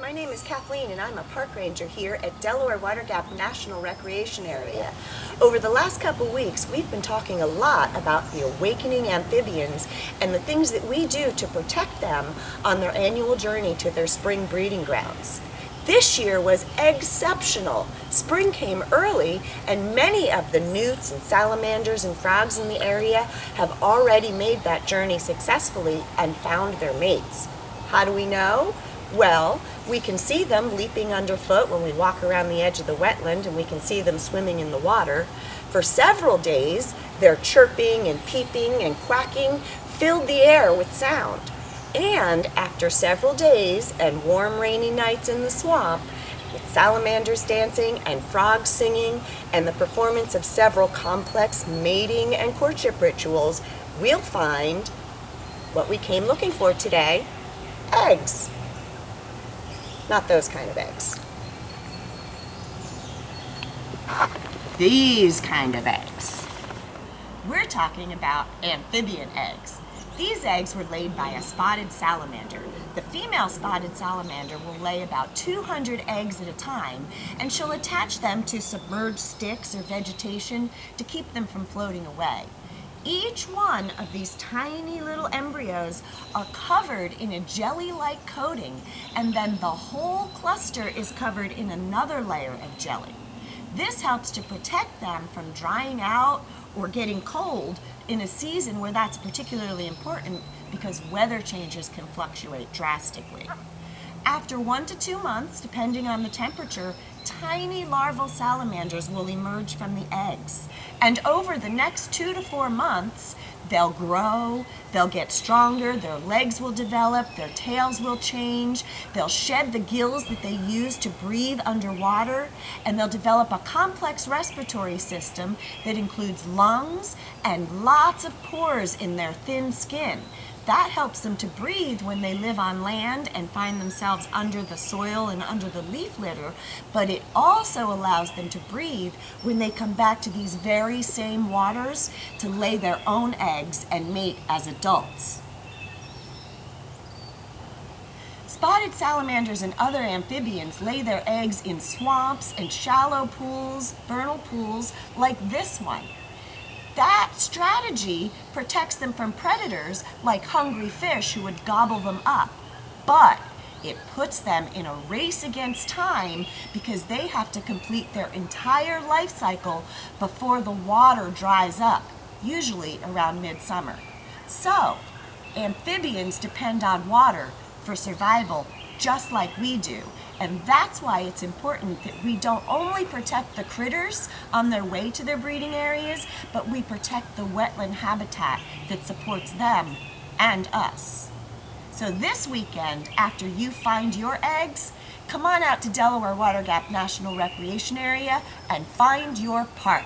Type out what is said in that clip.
My name is Kathleen and I'm a park ranger here at Delaware Water Gap National Recreation Area. Over the last couple weeks, we've been talking a lot about the awakening amphibians and the things that we do to protect them on their annual journey to their spring breeding grounds. This year was exceptional. Spring came early and many of the newts and salamanders and frogs in the area have already made that journey successfully and found their mates. How do we know? Well, we can see them leaping underfoot when we walk around the edge of the wetland, and we can see them swimming in the water. For several days, their chirping and peeping and quacking filled the air with sound. And after several days and warm rainy nights in the swamp, with salamanders dancing and frogs singing and the performance of several complex mating and courtship rituals, we'll find what we came looking for today: eggs. Not those kind of eggs. These kind of eggs. We're talking about amphibian eggs. These eggs were laid by a spotted salamander. The female spotted salamander will lay about 200 eggs at a time, and she'll attach them to submerged sticks or vegetation to keep them from floating away. Each one of these tiny little embryos are covered in a jelly-like coating, and then the whole cluster is covered in another layer of jelly. This helps to protect them from drying out or getting cold in a season where that's particularly important because weather changes can fluctuate drastically. After 1 to 2 months, depending on the temperature, tiny larval salamanders will emerge from the eggs. And over the next 2 to 4 months, they'll grow, they'll get stronger, their legs will develop, their tails will change, they'll shed the gills that they use to breathe underwater, and they'll develop a complex respiratory system that includes lungs and lots of pores in their thin skin. That helps them to breathe when they live on land and find themselves under the soil and under the leaf litter, but it also allows them to breathe when they come back to these very same waters to lay their own eggs and mate as adults. Spotted salamanders and other amphibians lay their eggs in swamps and shallow pools, vernal pools like this one. That strategy protects them from predators like hungry fish who would gobble them up, but it puts them in a race against time because they have to complete their entire life cycle before the water dries up, usually around midsummer. So, amphibians depend on water for survival just like we do. And that's why it's important that we don't only protect the critters on their way to their breeding areas, but we protect the wetland habitat that supports them and us. So this weekend, after you find your eggs, come on out to Delaware Water Gap National Recreation Area and find your park.